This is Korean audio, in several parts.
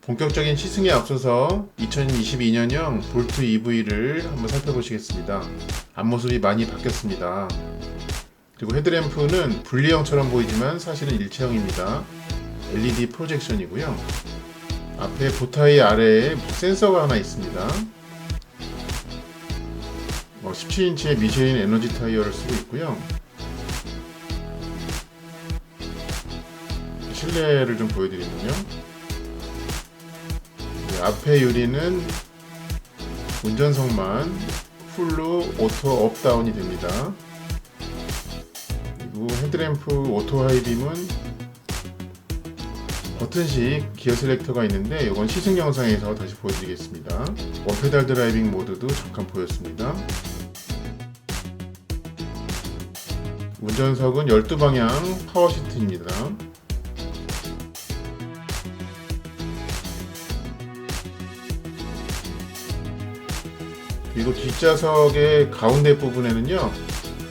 본격적인 시승에 앞서서 2022년형 볼트 EV를 한번 살펴보시겠습니다. 앞모습이 많이 바뀌었습니다. 그리고 헤드램프는 분리형처럼 보이지만 사실은 일체형입니다. LED 프로젝션이고요. 앞에 보타이 아래에 센서가 하나 있습니다. 17인치의 미쉐린 에너지 타이어를 쓰고 있고요. 실내를 좀 보여드리면요. 앞에 유리는 운전석만 풀로 오토 업다운이 됩니다. 그리고 헤드램프 오토 하이빔은 버튼식 기어 셀렉터가 있는데 이건 시승 영상에서 다시 보여드리겠습니다. 원페달 드라이빙 모드도 잠깐 보였습니다. 운전석은 12방향 파워 시트입니다. 그리고 뒷좌석의 가운데 부분에는요,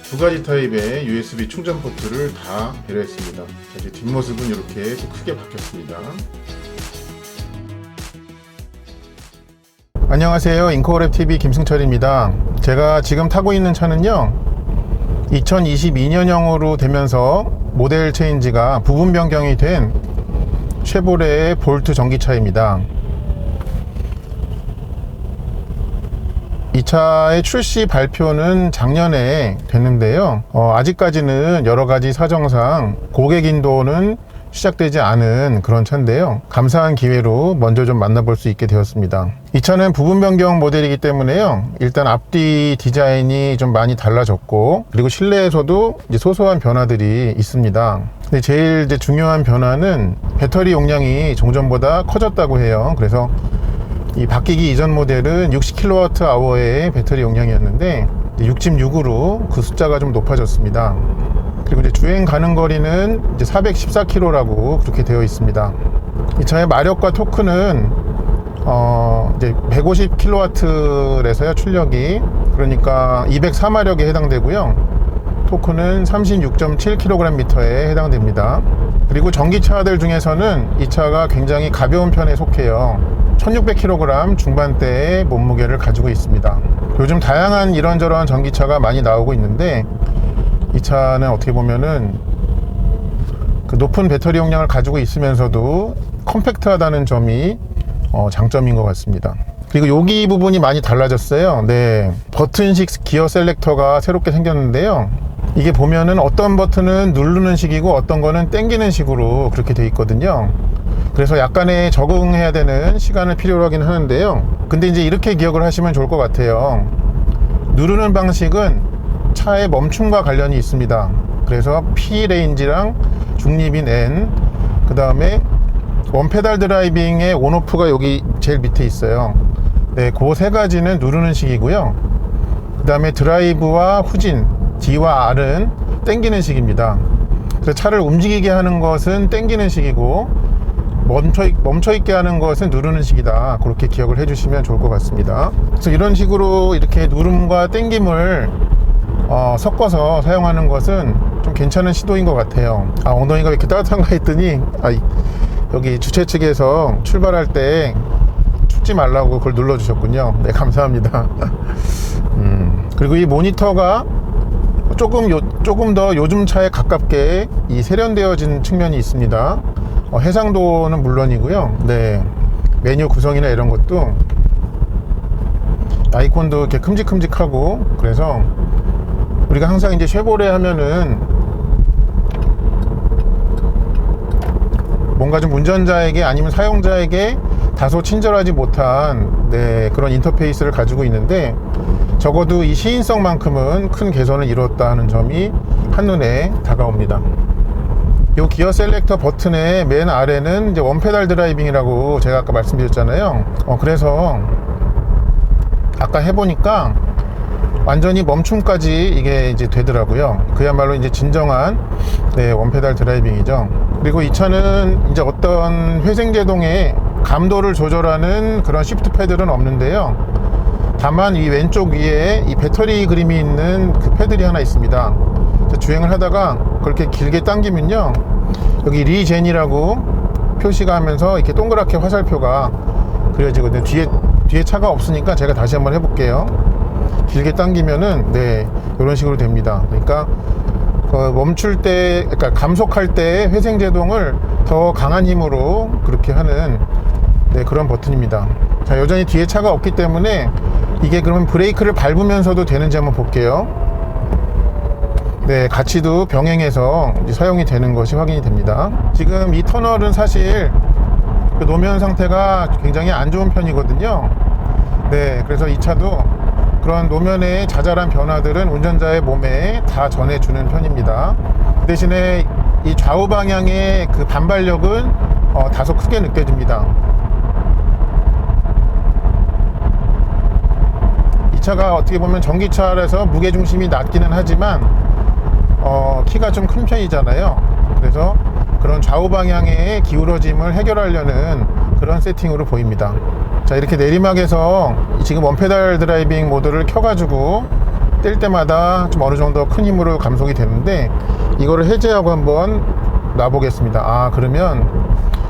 두 가지 타입의 USB 충전 포트를 다 배려했습니다. 이제 뒷모습은 이렇게 크게 바뀌었습니다. 안녕하세요, 인코그랩TV 김승철입니다. 제가 지금 타고 있는 차는요, 2022년형으로 되면서 모델 체인지가 부분 변경이 된 쉐보레의 볼트 전기차입니다. 이 차의 출시 발표는 작년에 됐는데요. 아직까지는 여러가지 사정상 고객 인도는 시작되지 않은 그런 차인데요. 감사한 기회로 먼저 좀 만나볼 수 있게 되었습니다. 이 차는 부분 변경 모델이기 때문에요. 일단 앞뒤 디자인이 좀 많이 달라졌고, 그리고 실내에서도 이제 소소한 변화들이 있습니다. 근데 제일 이제 중요한 변화는 배터리 용량이 종전보다 커졌다고 해요. 그래서 이 바뀌기 이전 모델은 60kWh의 배터리 용량이었는데 66으로 그 숫자가 좀 높아졌습니다. 그리고 이제 주행 가는 거리는 이제 414km라고 그렇게 되어 있습니다. 이 차의 마력과 토크는 이제 150kW래서요, 출력이. 그러니까 204마력에 해당되고요. 토크는 36.7kgm에 해당됩니다. 그리고 전기차들 중에서는 이 차가 굉장히 가벼운 편에 속해요. 1600kg 중반대의 몸무게를 가지고 있습니다. 요즘 다양한 이런저런 전기차가 많이 나오고 있는데, 이 차는 어떻게 보면은 그 높은 배터리 용량을 가지고 있으면서도 컴팩트하다는 점이 장점인 것 같습니다. 그리고 여기 부분이 많이 달라졌어요. 네, 버튼식 기어 셀렉터가 새롭게 생겼는데요. 이게 보면은 어떤 버튼은 누르는 식이고 어떤 거는 당기는 식으로 그렇게 돼 있거든요. 그래서 약간의 적응해야 되는 시간을 필요로 하긴 하는데요. 근데 이제 이렇게 기억을 하시면 좋을 것 같아요. 누르는 방식은 차의 멈춤과 관련이 있습니다. 그래서 P 레인지랑 중립인 N, 그 다음에 원페달 드라이빙의 온오프가 여기 제일 밑에 있어요. 네, 그 세 가지는 누르는 식이고요. 그 다음에 드라이브와 후진, D와 R은 당기는 식입니다. 그래서 차를 움직이게 하는 것은 당기는 식이고, 멈춰있게 하는 것은 누르는 식이다. 그렇게 기억을 해주시면 좋을 것 같습니다. 그래서 이런 식으로 이렇게 누름과 당김을 섞어서 사용하는 것은 좀 괜찮은 시도인 것 같아요. 엉덩이가 왜 이렇게 따뜻한가 했더니 여기 주최 측에서 출발할 때 춥지 말라고 그걸 눌러주셨군요. 네, 감사합니다. 그리고 이 모니터가 조금 더 요즘 차에 가깝게 이 세련되어진 측면이 있습니다. 해상도는 물론이고요. 네, 메뉴 구성이나 이런 것도 아이콘도 이렇게 큼직큼직하고, 그래서 우리가 항상 이제 쉐보레 하면은 뭔가 좀 운전자에게 아니면 사용자에게 다소 친절하지 못한 그런 인터페이스를 가지고 있는데, 적어도 이 시인성만큼은 큰 개선을 이뤘다는 점이 한눈에 다가옵니다. 이 기어 셀렉터 버튼의 맨 아래는 이제 원페달 드라이빙이라고 제가 아까 말씀드렸잖아요. 그래서 아까 해보니까 완전히 멈춤까지 이게 이제 되더라고요. 그야말로 이제 진정한 원페달 드라이빙이죠. 그리고 이 차는 이제 어떤 회생제동의 감도를 조절하는 그런 시프트 패드는 없는데요. 다만 이 왼쪽 위에 이 배터리 그림이 있는 그 패들이 하나 있습니다. 주행을 하다가 그렇게 길게 당기면요, 여기 리젠이라고 표시가 하면서 이렇게 동그랗게 화살표가 그려지거든요. 뒤에 차가 없으니까 제가 다시 한번 해볼게요. 길게 당기면은 네, 이런 식으로 됩니다. 그러니까 멈출 때, 그러니까 감속할 때 회생제동을 더 강한 힘으로 그렇게 하는 네, 그런 버튼입니다. 자, 여전히 뒤에 차가 없기 때문에 이게 그러면 브레이크를 밟으면서도 되는지 한번 볼게요. 네, 같이도 병행해서 이제 사용이 되는 것이 확인이 됩니다. 지금 이 터널은 사실 그 노면 상태가 굉장히 안 좋은 편이거든요. 네, 그래서 이 차도 그런 노면의 자잘한 변화들은 운전자의 몸에 다 전해주는 편입니다. 그 대신에 이 좌우 방향의 그 반발력은 다소 크게 느껴집니다. 이 차가 어떻게 보면 전기차라서 무게중심이 낮기는 하지만 키가 좀 큰 편이잖아요. 그래서 그런 좌우 방향의 기울어짐을 해결하려는 그런 세팅으로 보입니다. 자, 이렇게 내리막에서 지금 원페달 드라이빙 모드를 켜가지고 뗄 때마다 좀 어느 정도 큰 힘으로 감속이 되는데, 이거를 해제하고 한번 놔보겠습니다. 그러면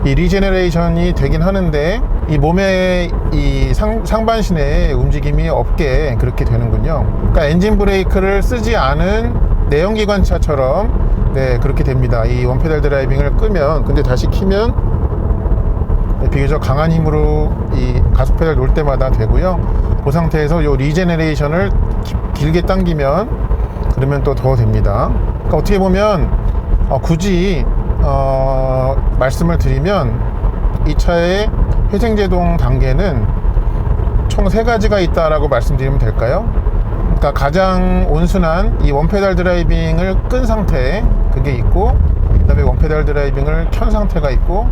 이 리제너레이션이 되긴 하는데 이 몸의 이 상반신에 움직임이 없게 그렇게 되는군요. 그러니까 엔진 브레이크를 쓰지 않은 내연기관차처럼 네, 그렇게 됩니다. 이 원페달 드라이빙을 끄면, 근데 다시 키면 비교적 강한 힘으로 이 가속 페달 놓을 때마다 되고요. 그 상태에서 이 리제너레이션을 길게 당기면 그러면 또 더 됩니다. 그러니까 어떻게 보면 굳이 말씀을 드리면 이 차의 회생제동 단계는 총 3가지가 있다라고 말씀드리면 될까요? 그러니까 가장 온순한 이 원페달 드라이빙을 끈 상태, 그게 있고, 그 다음에 원페달 드라이빙을 켠 상태가 있고,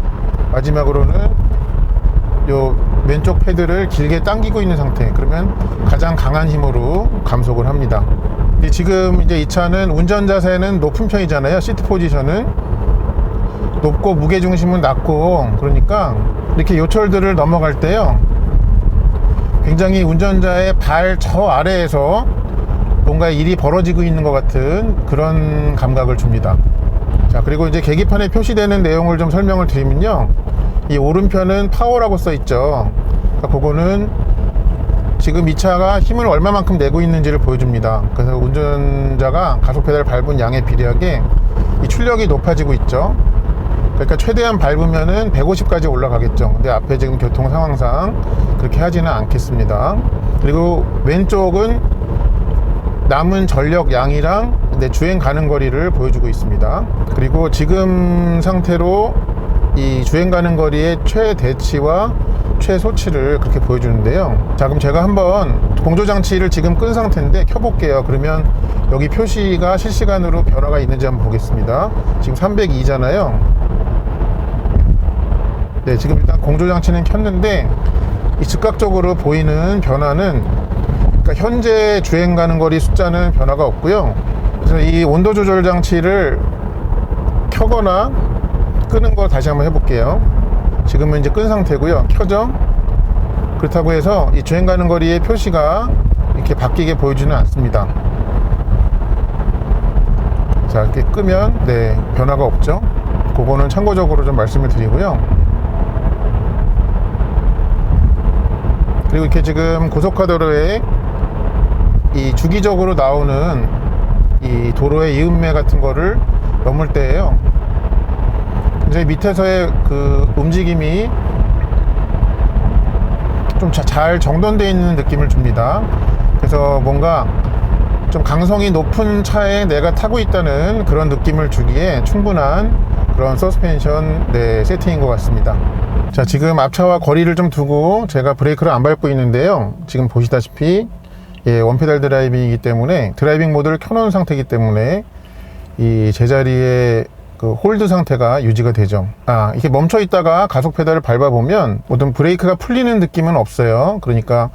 마지막으로는 요 왼쪽 패드를 길게 당기고 있는 상태, 그러면 가장 강한 힘으로 감속을 합니다. 근데 지금 이제 이 차는 운전 자세는 높은 편이잖아요. 시트 포지션은 높고 무게중심은 낮고, 그러니까 이렇게 요철들을 넘어갈 때요, 굉장히 운전자의 발 저 아래에서 뭔가 일이 벌어지고 있는 것 같은 그런 감각을 줍니다. 자, 그리고 이제 계기판에 표시되는 내용을 좀 설명을 드리면요, 이 오른편은 파워라고 써 있죠. 그러니까 그거는 지금 이 차가 힘을 얼마만큼 내고 있는지를 보여줍니다. 그래서 운전자가 가속 페달을 밟은 양에 비례하게 이 출력이 높아지고 있죠. 그러니까 최대한 밟으면은 150까지 올라가겠죠. 근데 앞에 지금 교통 상황상 그렇게 하지는 않겠습니다. 그리고 왼쪽은 남은 전력 양이랑 주행 가는 거리를 보여주고 있습니다. 그리고 지금 상태로 이 주행 가는 거리의 최대치와 최소치를 그렇게 보여주는데요. 자, 그럼 제가 한번 공조장치를 지금 끈 상태인데 켜볼게요. 그러면 여기 표시가 실시간으로 변화가 있는지 한번 보겠습니다. 지금 302잖아요. 네, 지금 일단 공조장치는 켰는데 이 즉각적으로 보이는 변화는, 그러니까 현재 주행 가는 거리 숫자는 변화가 없고요. 그래서 이 온도 조절 장치를 켜거나 끄는 거 다시 한번 해볼게요. 지금은 이제 끈 상태고요. 켜죠. 그렇다고 해서 이 주행 가는 거리의 표시가 이렇게 바뀌게 보여주지는 않습니다. 자, 이렇게 끄면 네, 변화가 없죠. 그거는 참고적으로 좀 말씀을 드리고요. 그리고 이렇게 지금 고속화도로에 이 주기적으로 나오는 이 도로의 이음매 같은 거를 넘을 때에요, 이제 밑에서의 그 움직임이 좀 잘 정돈되어 있는 느낌을 줍니다. 그래서 뭔가 좀 강성이 높은 차에 내가 타고 있다는 그런 느낌을 주기에 충분한 그런 서스펜션 네, 세팅인 것 같습니다. 자, 지금 앞차와 거리를 좀 두고 제가 브레이크를 안 밟고 있는데요, 지금 보시다시피 원페달 드라이빙이기 때문에 드라이빙 모드를 켜놓은 상태이기 때문에 이 제자리에 그 홀드 상태가 유지가 되죠. 이렇게 멈춰 있다가 가속 페달을 밟아 보면 어떤 브레이크가 풀리는 느낌은 없어요. 그러니까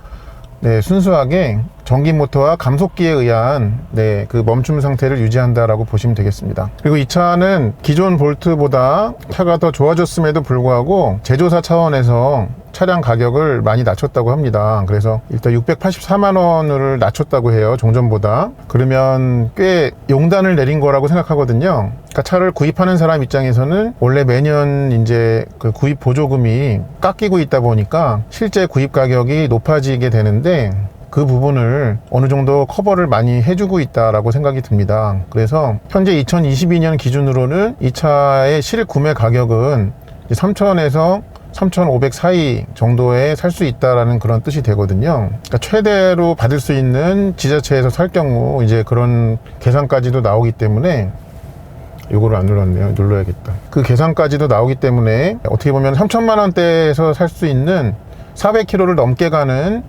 네, 순수하게 전기 모터와 감속기에 의한 네, 그 멈춤 상태를 유지한다라고 보시면 되겠습니다. 그리고 이 차는 기존 볼트보다 차가 더 좋아졌음에도 불구하고 제조사 차원에서 차량 가격을 많이 낮췄다고 합니다. 그래서 일단 684만 원을 낮췄다고 해요, 종전보다. 그러면 꽤 용단을 내린 거라고 생각하거든요. 그러니까 차를 구입하는 사람 입장에서는 원래 매년 이제 그 구입 보조금이 깎이고 있다 보니까 실제 구입 가격이 높아지게 되는데, 그 부분을 어느 정도 커버를 많이 해주고 있다라고 생각이 듭니다. 그래서 현재 2022년 기준으로는 이 차의 실구매 가격은 3,000에서 3,500 사이 정도에 살 수 있다라는 그런 뜻이 되거든요. 그러니까 최대로 받을 수 있는 지자체에서 살 경우 이제 그런 계산까지도 나오기 때문에, 요거를 안 눌렀네요. 눌러야겠다. 그 계산까지도 나오기 때문에 어떻게 보면 3천만 원대에서 살 수 있는 400km를 넘게 가는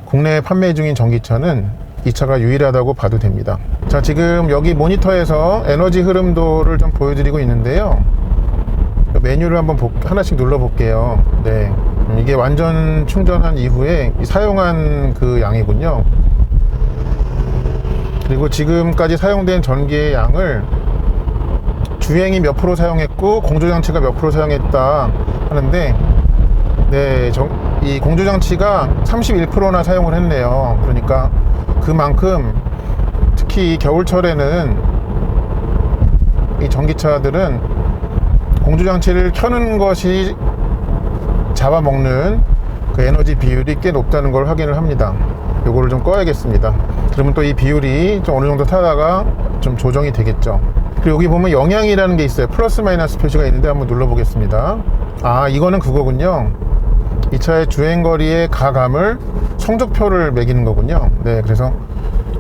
국내에 판매 중인 전기차는 이 차가 유일하다고 봐도 됩니다. 자, 지금 여기 모니터에서 에너지 흐름도를 좀 보여드리고 있는데요. 메뉴를 한번 하나씩 눌러 볼게요. 네, 이게 완전 충전한 이후에 사용한 그 양이군요. 그리고 지금까지 사용된 전기의 양을 주행이 몇 프로 사용했고 공조장치가 몇 프로 사용했다 하는데, 네, 이 공조장치가 31%나 사용을 했네요. 그러니까 그만큼 특히 겨울철에는 이 전기차들은 공조장치를 켜는 것이 잡아먹는 그 에너지 비율이 꽤 높다는 걸 확인을 합니다. 요거를 좀 꺼야겠습니다. 그러면 또 이 비율이 좀 어느 정도 타다가 좀 조정이 되겠죠. 그리고 여기 보면 영향이라는 게 있어요. 플러스 마이너스 표시가 있는데 한번 눌러 보겠습니다. 아, 이거는 그거군요. 이 차의 주행거리의 가감을 성적표를 매기는 거군요. 네, 그래서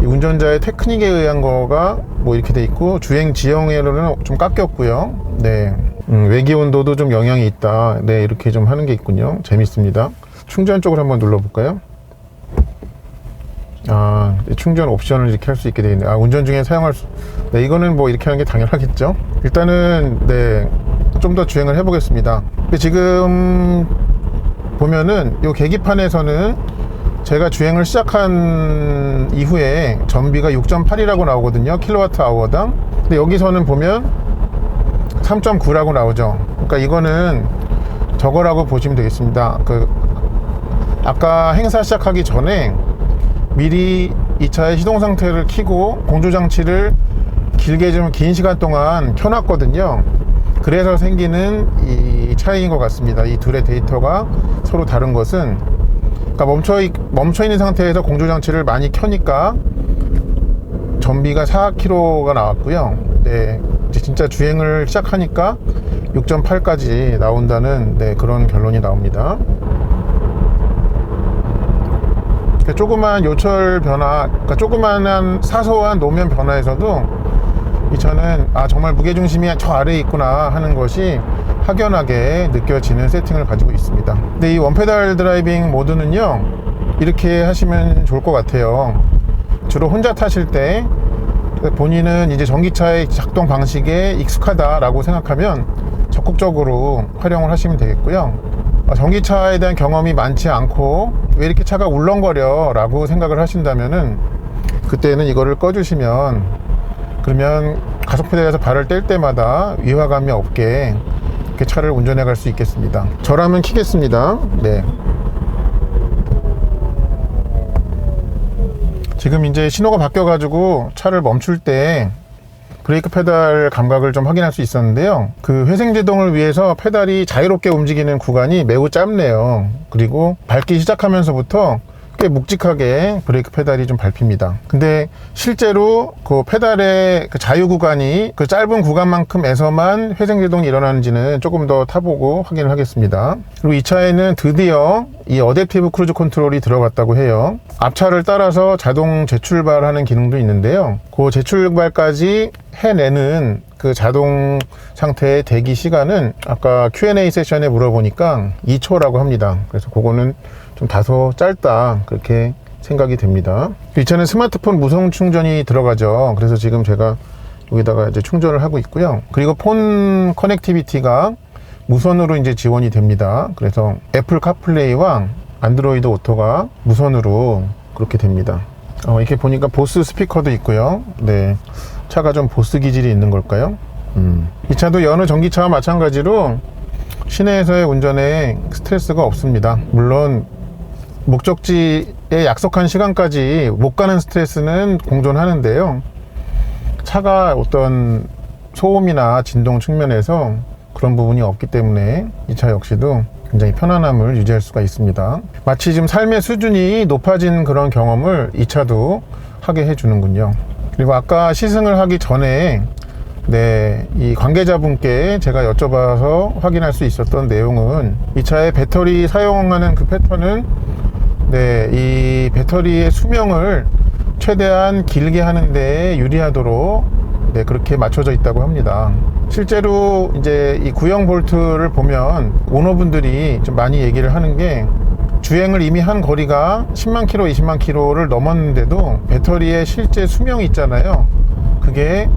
이 운전자의 테크닉에 의한 거가 뭐 이렇게 돼 있고, 주행 지형에는 좀 깎였고요. 네, 외기 온도도 좀 영향이 있다. 네, 이렇게 좀 하는 게 있군요. 재밌습니다. 충전 쪽을 한번 눌러볼까요? 아, 충전 옵션을 이렇게 할 수 있게 되어 있네요. 아, 운전 중에 사용할 수, 네, 이거는 뭐 이렇게 하는 게 당연하겠죠. 일단은 네, 좀 더 주행을 해보겠습니다. 근데 지금 보면은 이 계기판에서는 제가 주행을 시작한 이후에 전비가 6.8이라고 나오거든요, 킬로와트 아워당. 근데 여기서는 보면 3.9라고 나오죠. 그러니까 이거는 저거라고 보시면 되겠습니다. 아까 행사 시작하기 전에 미리 이 차의 시동 상태를 켜고 공조장치를 길게 좀 긴 시간 동안 켜놨거든요. 그래서 생기는 이 차이인 것 같습니다. 이 둘의 데이터가 서로 다른 것은, 그러니까 멈춰 있는 상태에서 공조장치를 많이 켜니까 전비가 4km가 나왔고요. 네, 이제 진짜 주행을 시작하니까 6.8까지 나온다는, 네, 그런 결론이 나옵니다. 그러니까 조그만 요철 변화, 그러니까 조그만한 사소한 노면 변화에서도 이 차는 정말 무게중심이 저 아래에 있구나 하는 것이 확연하게 느껴지는 세팅을 가지고 있습니다. 근데 이 원페달 드라이빙 모드는요, 이렇게 하시면 좋을 것 같아요. 주로 혼자 타실 때 본인은 이제 전기차의 작동 방식에 익숙하다라고 생각하면 적극적으로 활용을 하시면 되겠고요. 전기차에 대한 경험이 많지 않고 왜 이렇게 차가 울렁거려 라고 생각을 하신다면은, 그때는 이거를 꺼주시면, 그러면 가속페달에서 발을 뗄 때마다 위화감이 없게 이렇게 차를 운전해 갈 수 있겠습니다. 저라면 켜겠습니다. 네. 지금 이제 신호가 바뀌어 가지고 차를 멈출 때 브레이크 페달 감각을 좀 확인할 수 있었는데요. 그 회생제동을 위해서 페달이 자유롭게 움직이는 구간이 매우 짧네요. 그리고 밟기 시작하면서부터 꽤 묵직하게 브레이크 페달이 좀 밟힙니다. 근데 실제로 그 페달의 그 자유 구간이 그 짧은 구간만큼에서만 회생제동이 일어나는지는 조금 더 타보고 확인을 하겠습니다. 그리고 이 차에는 드디어 이 어댑티브 크루즈 컨트롤이 들어갔다고 해요. 앞차를 따라서 자동 재출발하는 기능도 있는데요. 그 재출발까지 해내는 그 자동 상태의 대기 시간은 아까 Q&A 세션에 물어보니까 2초라고 합니다. 그래서 그거는 좀 다소 짧다, 그렇게 생각이 됩니다. 이 차는 스마트폰 무선 충전이 들어가죠. 그래서 지금 제가 여기다가 이제 충전을 하고 있고요. 그리고 폰 커넥티비티가 무선으로 이제 지원이 됩니다. 그래서 애플 카플레이와 안드로이드 오토가 무선으로 그렇게 됩니다. 이렇게 보니까 보스 스피커도 있고요. 네, 차가 좀 보스 기질이 있는 걸까요? 이 차도 여느 전기차와 마찬가지로 시내에서의 운전에 스트레스가 없습니다. 물론 목적지에 약속한 시간까지 못 가는 스트레스는 공존하는데요. 차가 어떤 소음이나 진동 측면에서 그런 부분이 없기 때문에 이 차 역시도 굉장히 편안함을 유지할 수가 있습니다. 마치 지금 삶의 수준이 높아진 그런 경험을 이 차도 하게 해주는군요. 그리고 아까 시승을 하기 전에 이 관계자분께 제가 여쭤봐서 확인할 수 있었던 내용은 이 차의 배터리 사용하는 그 패턴은 이 배터리의 수명을 최대한 길게 하는 데 유리하도록 그렇게 맞춰져 있다고 합니다. 실제로 이제 이 구형 볼트를 보면 오너분들이 좀 많이 얘기를 하는 게 주행을 이미 한 거리가 10만 킬로, 20만 킬로를 넘었는데도 배터리의 실제 수명이 있잖아요. 그게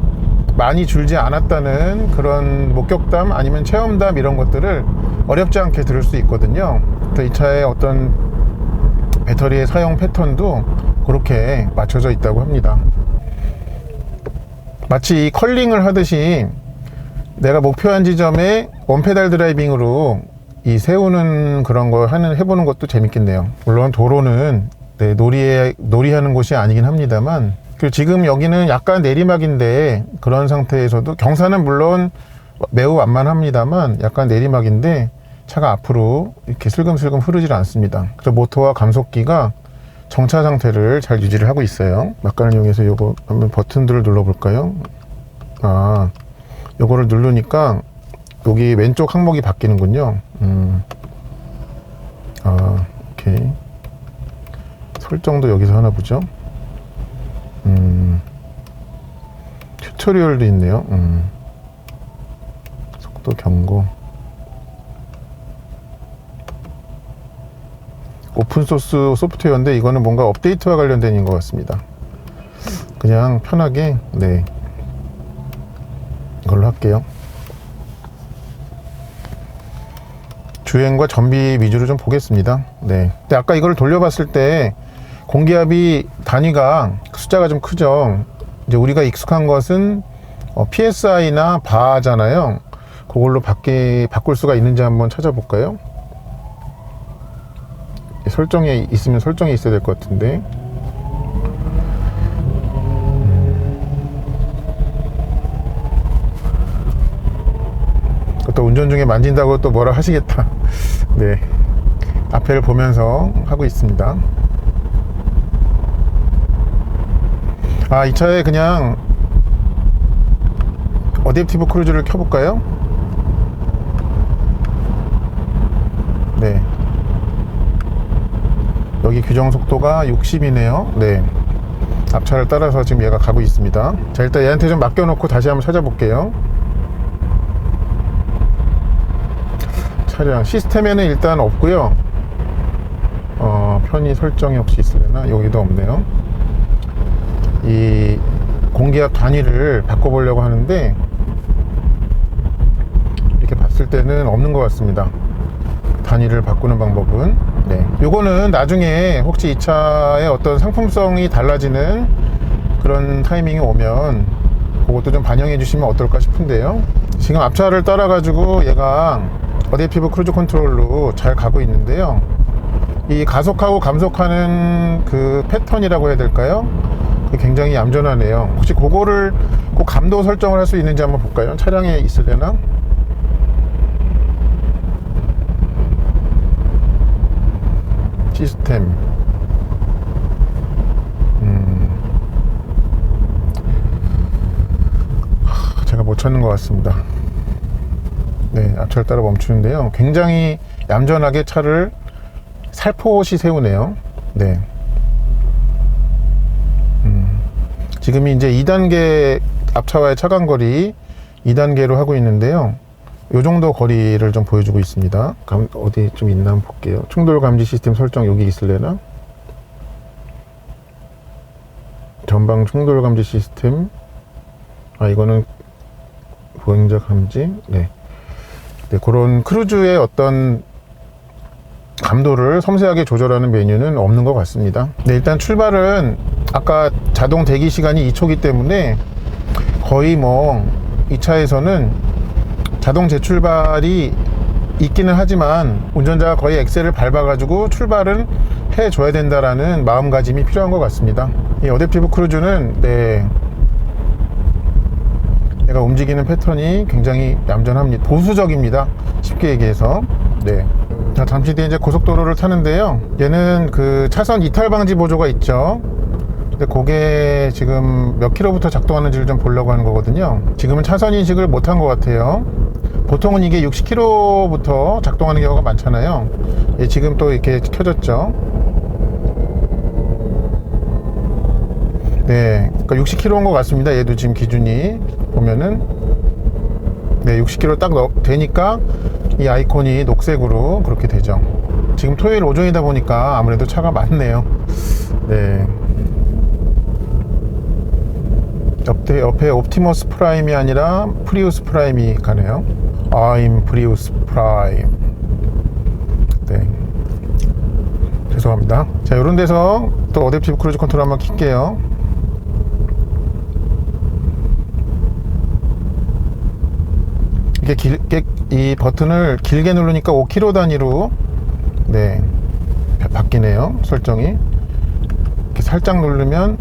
많이 줄지 않았다는 그런 목격담 아니면 체험담 이런 것들을 어렵지 않게 들을 수 있거든요. 이 차의 어떤 배터리의 사용 패턴도 그렇게 맞춰져 있다고 합니다. 마치 이 컬링을 하듯이 내가 목표한 지점에 원페달 드라이빙으로 이 세우는 그런 거 해보는 것도 재밌겠네요. 물론 도로는 놀이하는 곳이 아니긴 합니다만, 그리고 지금 여기는 약간 내리막인데 그런 상태에서도 경사는 물론 매우 완만합니다만 약간 내리막인데 차가 앞으로 이렇게 슬금슬금 흐르질 않습니다. 그래서 모터와 감속기가 정차 상태를 잘 유지를 하고 있어요. 막간을 이용해서 요거 한번 버튼들을 눌러 볼까요? 요거를 누르니까 여기 왼쪽 항목이 바뀌는군요. 오케이. 설정도 여기서 하나 보죠. 튜토리얼도 있네요. 속도 경고. 오픈소스 소프트웨어인데 이거는 뭔가 업데이트와 관련된 것 같습니다. 그냥 편하게 이걸로 할게요. 주행과 전비 위주로 좀 보겠습니다. 근데 아까 이걸 돌려봤을 때 공기압이 단위가 숫자가 좀 크죠. 이제 우리가 익숙한 것은 PSI나 바잖아요. 그걸로 바꿀 수가 있는지 한번 찾아볼까요? 설정에 있으면 설정에 있어야 될 것 같은데. 또 운전 중에 만진다고 또 뭐라 하시겠다. 앞에를 보면서 하고 있습니다. 이 차에 그냥 어댑티브 크루즈를 켜볼까요? 여기 규정 속도가 60이네요. 앞차를 따라서 지금 얘가 가고 있습니다. 자, 일단 얘한테 좀 맡겨놓고 다시 한번 찾아볼게요. 차량 시스템에는 일단 없고요. 편의 설정이 혹시 있으려나? 여기도 없네요. 이 공기압 단위를 바꿔보려고 하는데 이렇게 봤을 때는 없는 것 같습니다. 단위를 바꾸는 방법은. 요거는 나중에 혹시 이 차의 어떤 상품성이 달라지는 그런 타이밍이 오면 그것도 좀 반영해 주시면 어떨까 싶은데요. 지금 앞차를 따라 가지고 얘가 어댑티브 크루즈 컨트롤로 잘 가고 있는데요. 이 가속하고 감속하는 그 패턴이라고 해야 될까요? 굉장히 얌전하네요. 혹시 그거를 꼭 감도 설정을 할 수 있는지 한번 볼까요? 차량에 있으려나? 시스템. 제가 못 찾는 것 같습니다. 앞차를 따라 멈추는데요. 굉장히 얌전하게 차를 살포시 세우네요. 지금이 이제 2단계 앞차와의 차간거리 2단계로 하고 있는데요. 요 정도 거리를 좀 보여주고 있습니다. 어디 좀 있나 한번 볼게요. 충돌 감지 시스템 설정 여기 있을래나? 전방 충돌 감지 시스템. 이거는 보행자 감지. 그런 크루즈의 어떤 감도를 섬세하게 조절하는 메뉴는 없는 것 같습니다. 일단 출발은 아까 자동 대기 시간이 2초이기 때문에 거의 이 차에서는 자동 재출발이 있기는 하지만 운전자가 거의 엑셀을 밟아가지고 출발은 해줘야 된다라는 마음가짐이 필요한 것 같습니다. 이 어댑티브 크루즈는 얘가 움직이는 패턴이 굉장히 얌전합니다. 보수적입니다. 쉽게 얘기해서. 자, 잠시 뒤에 이제 고속도로를 타는데요. 얘는 그 차선 이탈 방지 보조가 있죠. 근데 그게 지금 몇 킬로부터 작동하는지를 좀 보려고 하는 거거든요. 지금은 차선 인식을 못한 것 같아요. 보통은 이게 60km부터 작동하는 경우가 많잖아요. 예, 지금 또 이렇게 켜졌죠. 네, 그러니까 60km인 것 같습니다. 얘도 지금 기준이 보면은 60km 딱 되니까 이 아이콘이 녹색으로 그렇게 되죠. 지금 토요일 오전이다 보니까 아무래도 차가 많네요. 옆에 옵티머스 프라임이 아니라 프리우스 프라임이 가네요. I'm 프리우스 프라임. 죄송합니다. 자, 이런 데서 또 어댑티브 크루즈 컨트롤 한번 킬게요. 이게 이 버튼을 길게 누르니까 5km 단위로 바뀌네요. 설정이 이렇게 살짝 누르면,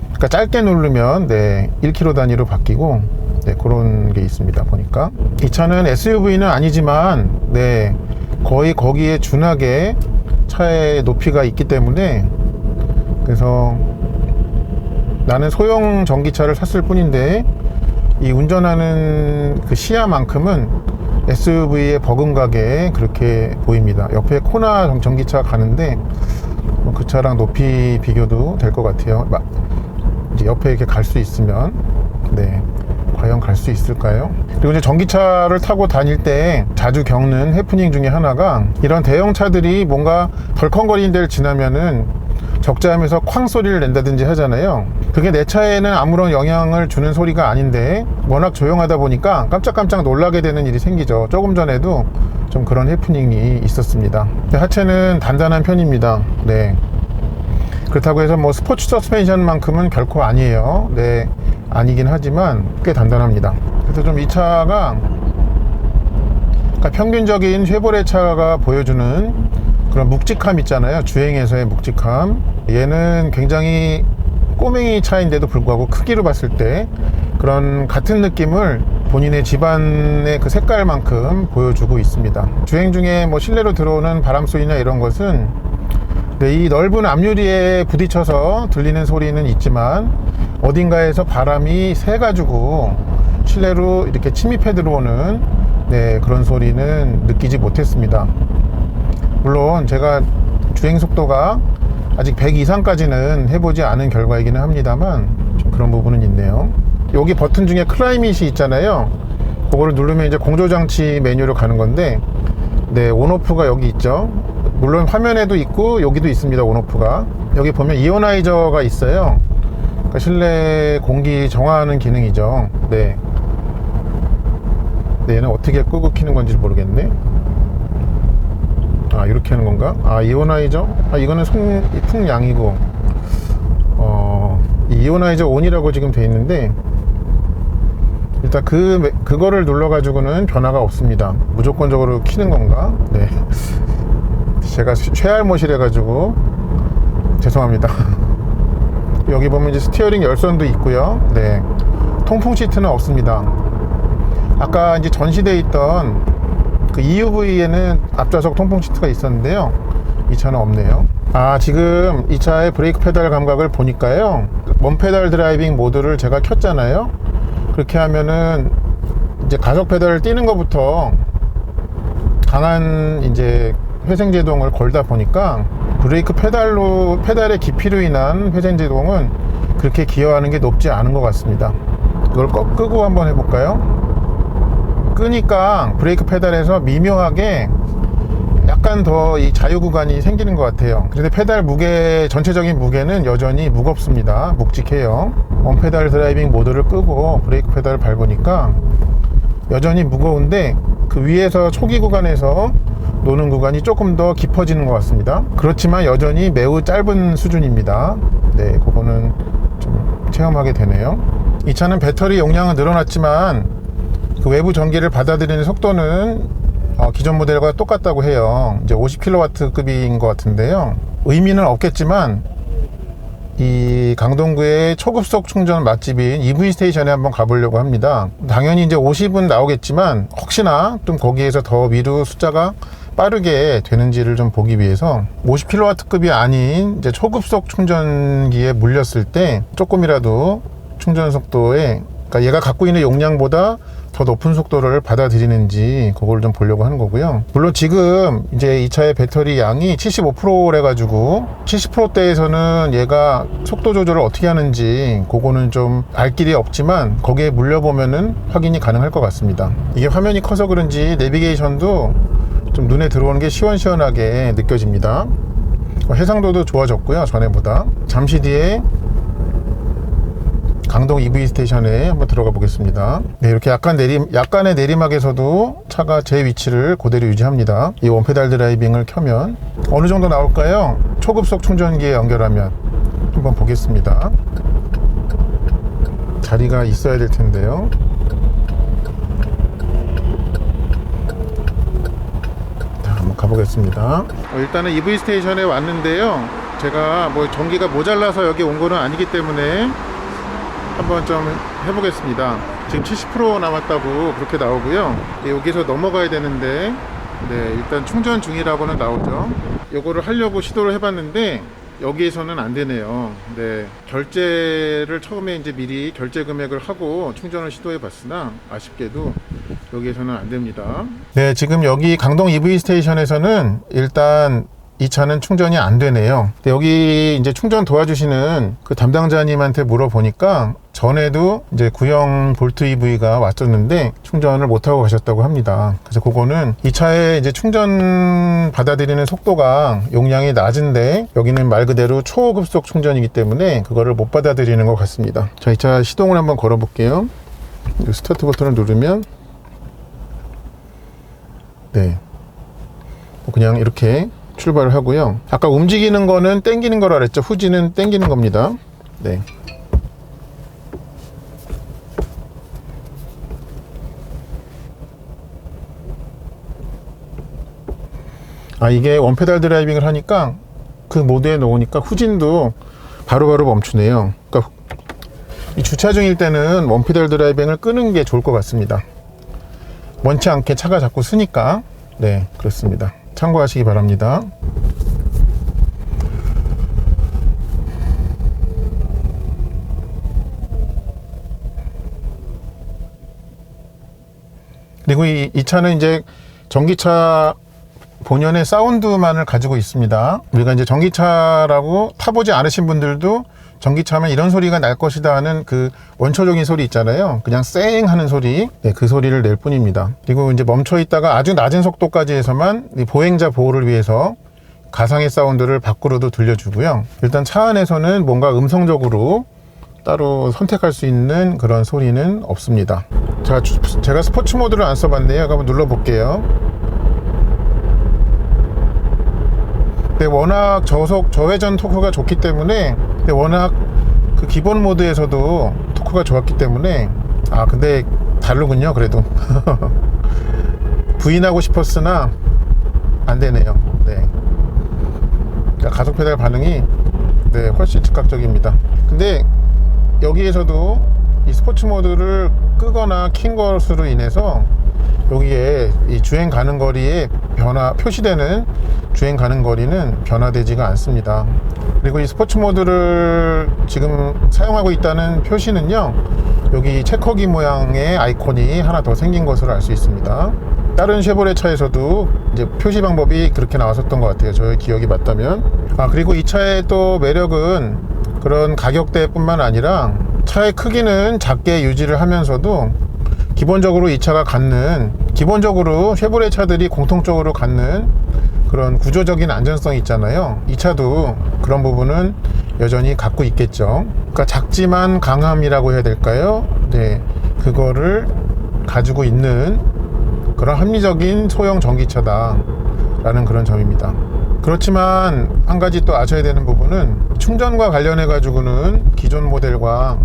그러니까 짧게 누르면 1km 단위로 바뀌고 그런 게 있습니다. 보니까 이 차는 SUV는 아니지만 거의 거기에 준하게 차의 높이가 있기 때문에, 그래서 나는 소형 전기차를 샀을 뿐인데 이 운전하는 그 시야만큼은 SUV에 버금가게 그렇게 보입니다. 옆에 코나 전기차 가는데 그 차랑 높이 비교도 될 것 같아요. 이제 옆에 이렇게 갈 수 있으면 과연 갈 수 있을까요? 그리고 이제 전기차를 타고 다닐 때 자주 겪는 해프닝 중에 하나가, 이런 대형 차들이 뭔가 덜컹거리는 데를 지나면은 적재하면서 쾅 소리를 낸다든지 하잖아요. 그게 내 차에는 아무런 영향을 주는 소리가 아닌데 워낙 조용하다 보니까 깜짝깜짝 놀라게 되는 일이 생기죠. 조금 전에도 좀 그런 해프닝이 있었습니다. 하체는 단단한 편입니다. 그렇다고 해서 뭐 스포츠 서스펜션만큼은 결코 아니에요. 아니긴 하지만 꽤 단단합니다. 그래서 좀 이 차가, 그러니까 평균적인 쉐보레 차가 보여주는 그런 묵직함 있잖아요. 주행에서의 묵직함. 얘는 굉장히 꼬맹이 차인데도 불구하고 크기로 봤을 때 그런 같은 느낌을 본인의 집안의 그 색깔만큼 보여주고 있습니다. 주행 중에 뭐 실내로 들어오는 바람 소리나 이런 것은 이 넓은 앞유리에 부딪혀서 들리는 소리는 있지만 어딘가에서 바람이 새가지고 실내로 이렇게 침입해 들어오는 그런 소리는 느끼지 못했습니다. 물론 제가 주행 속도가 아직 100 이상까지는 해보지 않은 결과이기는 합니다만 좀 그런 부분은 있네요. 여기 버튼 중에 클라이밋이 있잖아요. 그거를 누르면 이제 공조장치 메뉴로 가는 건데 온오프가 여기 있죠. 물론 화면에도 있고 여기도 있습니다. 온오프가 여기 보면 이오나이저가 있어요. 그러니까 실내 공기 정화하는 기능이죠. 얘는 어떻게 끄고 키는 건지 모르겠네. 이렇게 하는 건가? 이오나이저? 이거는 풍량이고 이오나이저 온이라고 지금 돼 있는데 일단 그거를 눌러 가지고는 변화가 없습니다. 무조건적으로 키는 건가? 제가 최알못이래 가지고 죄송합니다. 여기 보면 이제 스티어링 열선도 있고요. 통풍 시트는 없습니다. 아까 이제 전시되어 있던 그 EUV에는 앞좌석 통풍 시트가 있었는데요. 이 차는 없네요. 지금 이 차의 브레이크 페달 감각을 보니까요, 원페달 드라이빙 모드를 제가 켰잖아요. 그렇게 하면은 이제 가속 페달을 띄는 것부터 강한 이제 회생제동을 걸다 보니까 브레이크 페달의 깊이로 인한 회생제동은 그렇게 기여하는 게 높지 않은 것 같습니다. 이걸 끄고 한번 해볼까요? 끄니까 브레이크 페달에서 미묘하게 약간 더 이 자유 구간이 생기는 것 같아요. 그런데 페달 무게, 전체적인 무게는 여전히 무겁습니다. 묵직해요. 원페달 드라이빙 모드를 끄고 브레이크 페달을 밟으니까 여전히 무거운데 그 위에서 초기 구간에서 노는 구간이 조금 더 깊어지는 것 같습니다. 그렇지만 여전히 매우 짧은 수준입니다. 그거는 좀 체험하게 되네요. 이 차는 배터리 용량은 늘어났지만 그 외부 전기를 받아들이는 속도는 기존 모델과 똑같다고 해요. 이제 50kW급인 것 같은데요. 의미는 없겠지만 이 강동구의 초급속 충전 맛집인 EV 스테이션에 한번 가보려고 합니다. 당연히 이제 50은 나오겠지만 혹시나 좀 거기에서 더 미루 숫자가 빠르게 되는지를 좀 보기 위해서 50kW급이 아닌 이제 초급속 충전기에 물렸을 때 조금이라도 충전 속도에, 그러니까 얘가 갖고 있는 용량보다 더 높은 속도를 받아들이는지 그걸 좀 보려고 하는 거고요. 물론 지금 이제 이 차의 배터리 양이 75%래 가지고 70%대에서는 얘가 속도 조절을 어떻게 하는지 그거는 좀 알 길이 없지만 거기에 물려보면은 확인이 가능할 것 같습니다. 이게 화면이 커서 그런지 내비게이션도 좀 눈에 들어오는 게 시원시원하게 느껴집니다. 해상도도 좋아졌고요, 전에보다. 잠시 뒤에 강동 EV 스테이션에 한번 들어가 보겠습니다. 네, 이렇게 약간의 내리막에서도 차가 제 위치를 그대로 유지합니다. 이 원페달 드라이빙을 켜면 어느 정도 나올까요? 초급속 충전기에 연결하면 한번 보겠습니다. 자리가 있어야 될 텐데요. 자, 한번 가보겠습니다. 일단은 EV 스테이션에 왔는데요. 제가 뭐 전기가 모자라서 여기 온 거는 아니기 때문에 한번 좀 해보겠습니다. 지금 70% 남았다고 그렇게 나오고요. 여기서 넘어가야 되는데, 네, 일단 충전 중이라고는 나오죠. 요거를 하려고 시도를 해봤는데 여기에서는 안 되네요. 네, 결제를 처음에 이제 미리 결제 금액을 하고 충전을 시도해봤으나 아쉽게도 여기에서는 안 됩니다. 네, 지금 여기 강동 EV 스테이션에서는 일단 이 차는 충전이 안 되네요. 근데 여기 이제 충전 도와주시는 그 담당자님한테 물어보니까 전에도 이제 구형 볼트 EV가 왔었는데 충전을 못하고 가셨다고 합니다. 그래서 그거는 이 차의 이제 충전 받아들이는 속도가 용량이 낮은데 여기는 말 그대로 초급속 충전이기 때문에 그거를 못 받아들이는 것 같습니다. 자, 이 차 시동을 한번 걸어 볼게요. 스타트 버튼을 누르면 네, 그냥 이렇게 출발을 하고요. 아까 움직이는 거는 땡기는 거라 그랬죠. 후진은 땡기는 겁니다. 네. 이게 원페달 드라이빙을 하니까 그 모드에 놓으니까 후진도 바로바로 멈추네요. 그러니까 이 주차 중일 때는 원페달 드라이빙을 끄는 게 좋을 것 같습니다. 원치 않게 차가 자꾸 쓰니까. 네, 그렇습니다. 참고하시기 바랍니다. 그리고 이 차는 이제 전기차 본연의 사운드만을 가지고 있습니다. 우리가 이제 전기차라고 타보지 않으신 분들도 전기차면 이런 소리가 날 것이다 하는 그 원초적인 소리 있잖아요. 그냥 쌩 하는 소리, 네, 그 소리를 낼 뿐입니다. 그리고 이제 멈춰 있다가 아주 낮은 속도까지 해서만 이 보행자 보호를 위해서 가상의 사운드를 밖으로도 들려주고요. 일단 차 안에서는 뭔가 음성적으로 따로 선택할 수 있는 그런 소리는 없습니다. 자, 제가 스포츠 모드를 안 써봤네요. 한번 눌러볼게요. 네, 워낙 저회전 토크가 좋기 때문에, 워낙 그 기본 모드에서도 토크가 좋았기 때문에, 근데 다르군요. 그래도 부인하고 싶었으나 안 되네요. 네, 그러니까 가속 페달 반응이 네, 훨씬 즉각적입니다. 근데 여기에서도 이 스포츠 모드를 끄거나 킨 것으로 인해서 여기에 이 주행 가는 거리에 표시되는 주행 가는 거리는 변화되지가 않습니다. 그리고 이 스포츠 모드를 지금 사용하고 있다는 표시는요, 여기 체커기 모양의 아이콘이 하나 더 생긴 것으로 알 수 있습니다. 다른 쉐보레 차에서도 이제 표시 방법이 그렇게 나왔었던 것 같아요. 저의 기억이 맞다면. 그리고 이 차의 또 매력은 그런 가격대뿐만 아니라 차의 크기는 작게 유지를 하면서도 기본적으로 이 차가 기본적으로 쉐보레 차들이 공통적으로 갖는 그런 구조적인 안전성이 있잖아요. 이 차도 그런 부분은 여전히 갖고 있겠죠. 그러니까 작지만 강함이라고 해야 될까요? 네, 그거를 가지고 있는 그런 합리적인 소형 전기차다 라는 그런 점입니다. 그렇지만 한 가지 또 아셔야 되는 부분은 충전과 관련해 가지고는 기존 모델과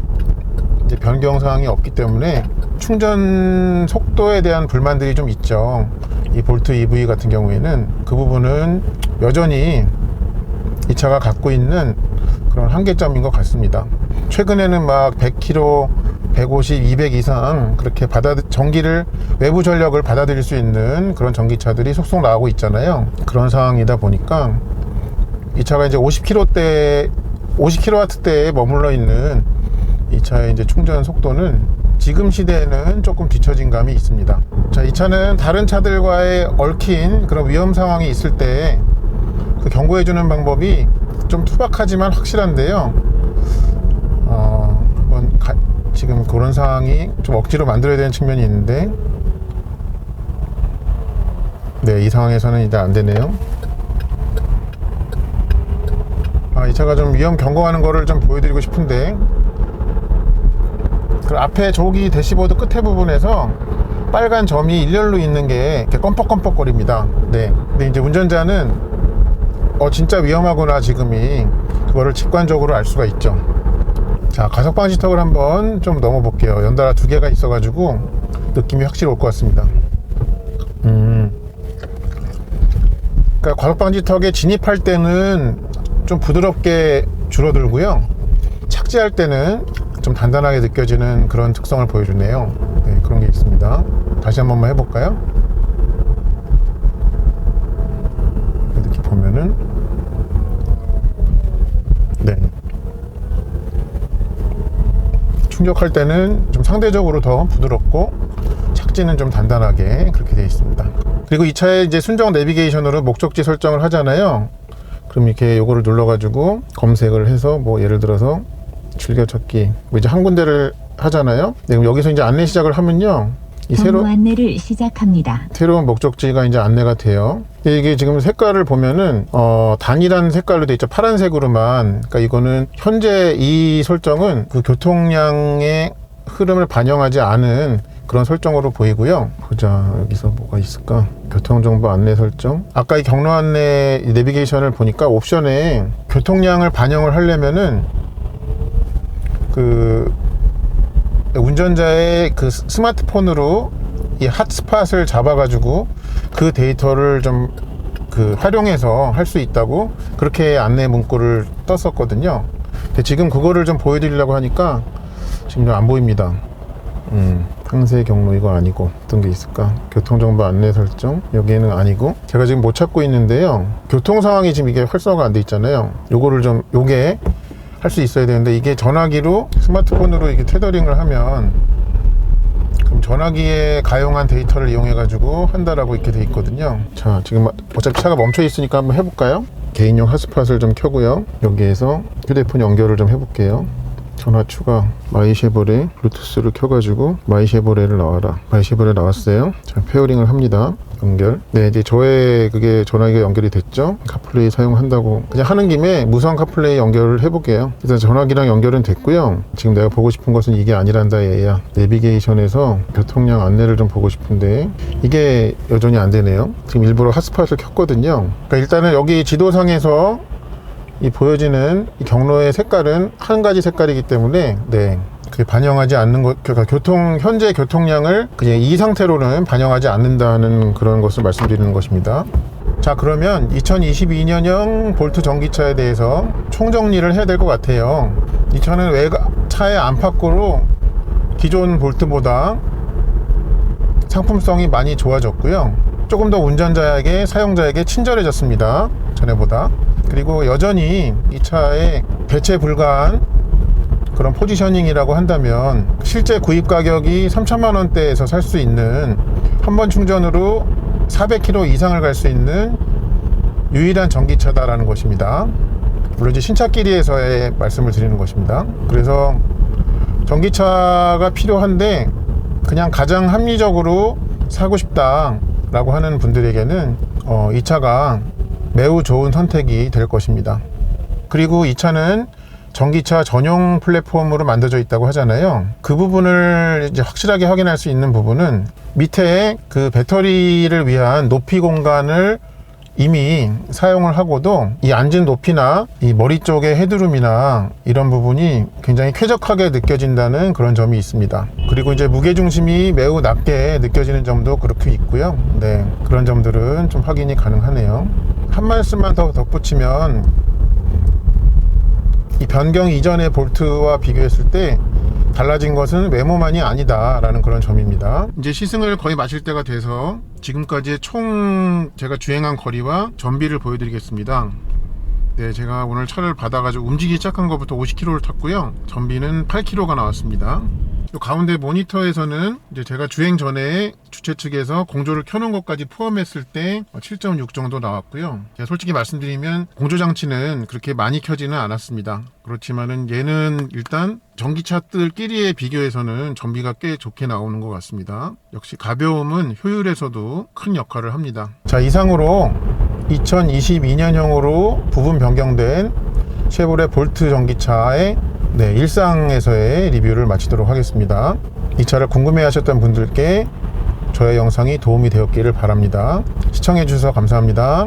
이제 변경 사항이 없기 때문에 충전 속도에 대한 불만들이 좀 있죠. 이 볼트 EV 같은 경우에는 그 부분은 여전히 이 차가 갖고 있는 그런 한계점인 것 같습니다. 최근에는 막 100km, 150, 200 이상 그렇게 전기를, 외부 전력을 받아들일 수 있는 그런 전기차들이 속속 나오고 있잖아요. 그런 상황이다 보니까 이 차가 이제 50kW대에 머물러 있는 이 차의 이제 충전 속도는 지금 시대에는 조금 뒤처진 감이 있습니다. 자, 이 차는 다른 차들과의 얽힌 그런 위험 상황이 있을 때 그 경고해주는 방법이 좀 투박하지만 확실한데요. 지금 그런 상황이 좀 억지로 만들어야 되는 측면이 있는데, 네, 이 상황에서는 이제 안 되네요. 이 차가 좀 위험 경고하는 거를 좀 보여드리고 싶은데, 그 앞에 조기 대시보드 끝에 부분에서 빨간 점이 일렬로 있는 게 이렇게 껌뻑껌뻑거립니다. 네. 근데 이제 운전자는 진짜 위험하구나, 지금이. 그거를 직관적으로 알 수가 있죠. 자, 가속 방지턱을 한번 좀 넘어 볼게요. 연달아 두 개가 있어 가지고 느낌이 확실히 올 것 같습니다. 그러니까 가속 방지턱에 진입할 때는 좀 부드럽게 줄어들고요, 착지할 때는 좀 단단하게 느껴지는 그런 특성을 보여주네요. 네, 그런 게 있습니다. 다시 한 번만 해볼까요? 이렇게 보면은, 네, 충격할 때는 좀 상대적으로 더 부드럽고 착지는 좀 단단하게 그렇게 되어 있습니다. 그리고 이 차에 이제 순정 내비게이션으로 목적지 설정을 하잖아요. 그럼 이렇게 요거를 눌러가지고 검색을 해서 뭐 예를 들어서 즐겨찾기 뭐 이제 한 군데를 하잖아요. 네, 그럼 여기서 이제 안내 시작을 하면요, 이 안내를 시작합니다. 새로운 목적지가 이제 안내가 돼요. 이게 지금 색깔을 보면은 단일한 색깔로 돼 있죠. 파란색으로만. 그러니까 이거는 현재 이 설정은 그 교통량의 흐름을 반영하지 않은 그런 설정으로 보이고요. 보자, 여기서 뭐가 있을까? 교통정보 안내 설정. 아까 이 경로 안내 내비게이션을 보니까 옵션에 교통량을 반영을 하려면은 그 운전자의 그 스마트폰으로 이 핫스팟을 잡아가지고 그 데이터를 좀 활용해서 할 수 있다고 그렇게 안내 문구를 떴었거든요. 근데 지금 그거를 좀 보여드리려고 하니까 지금 좀 안 보입니다. 상세 경로 이거 아니고 어떤 게 있을까? 교통정보 안내 설정 여기에는 아니고, 제가 지금 못 찾고 있는데요. 교통 상황이 지금 이게 활성화가 안 돼 있잖아요. 요거를 좀 요게 할 수 있어야 되는데, 이게 전화기로 스마트폰으로 이게 테더링을 하면 그럼 전화기에 가용한 데이터를 이용해 가지고 한다라고 이렇게 돼 있거든요. 자, 지금 어차피 차가 멈춰 있으니까 한번 해볼까요? 개인용 핫스팟을 좀 켜고요, 여기에서 휴대폰 연결을 좀 해볼게요. 전화 추가, 마이쉐보레 블루투스를 켜가지고 마이쉐보레를 나와라. 마이쉐보레 나왔어요. 자, 페어링을 합니다. 연결. 네, 이제 저의 그게 전화기가 연결이 됐죠. 카플레이 사용한다고 그냥 하는 김에 무선 카플레이 연결을 해볼게요. 일단 전화기랑 연결은 됐고요. 지금 내가 보고 싶은 것은 이게 아니란다, 얘야. 내비게이션에서 교통량 안내를 좀 보고 싶은데 이게 여전히 안 되네요. 지금 일부러 핫스팟을 켰거든요. 그러니까 일단은 여기 지도상에서 이 보여지는 이 경로의 색깔은 한 가지 색깔이기 때문에, 네, 그게 반영하지 않는 것, 그러니까 현재 교통량을 그냥 이 상태로는 반영하지 않는다는 그런 것을 말씀드리는 것입니다. 자, 그러면 2022년형 볼트 전기차에 대해서 총정리를 해야 될 것 같아요. 이 차는 차의 안팎으로 기존 볼트보다 상품성이 많이 좋아졌고요, 조금 더 운전자에게, 사용자에게 친절해졌습니다, 전에보다. 그리고 여전히 이 차에 대체 불가한 그런 포지셔닝이라고 한다면, 실제 구입 가격이 3천만 원대에서 살 수 있는, 한 번 충전으로 400km 이상을 갈 수 있는 유일한 전기차다라는 것입니다. 물론 이제 신차끼리에서의 말씀을 드리는 것입니다. 그래서 전기차가 필요한데 그냥 가장 합리적으로 사고 싶다라고 하는 분들에게는 이 차가 매우 좋은 선택이 될 것입니다. 그리고 이 차는 전기차 전용 플랫폼으로 만들어져 있다고 하잖아요. 그 부분을 이제 확실하게 확인할 수 있는 부분은 밑에 그 배터리를 위한 높이 공간을 이미 사용을 하고도 이 앉은 높이나 이 머리 쪽의 헤드룸이나 이런 부분이 굉장히 쾌적하게 느껴진다는 그런 점이 있습니다. 그리고 이제 무게중심이 매우 낮게 느껴지는 점도 그렇게 있고요. 네, 그런 점들은 좀 확인이 가능하네요. 한 말씀만 더 덧붙이면 이 변경 이전의 볼트와 비교했을 때 달라진 것은 외모만이 아니다 라는 그런 점입니다. 이제 시승을 거의 마칠 때가 돼서 지금까지의 총 제가 주행한 거리와 전비를 보여드리겠습니다. 네, 제가 오늘 차를 받아가지고 움직이기 시작한 것부터 50km를 탔고요. 전비는 8km가 나왔습니다. 이 가운데 모니터에서는 이제 제가 주행 전에 주최 측에서 공조를 켜놓은 것까지 포함했을 때 7.6 정도 나왔고요. 제가 솔직히 말씀드리면 공조 장치는 그렇게 많이 켜지는 않았습니다. 그렇지만은 얘는 일단 전기차들끼리의 비교에서는 전비가 꽤 좋게 나오는 것 같습니다. 역시 가벼움은 효율에서도 큰 역할을 합니다. 자, 이상으로 2022년형으로 부분 변경된 쉐보레 볼트 전기차의 일상에서의 리뷰를 마치도록 하겠습니다. 이 차를 궁금해 하셨던 분들께 저의 영상이 도움이 되었기를 바랍니다. 시청해 주셔서 감사합니다.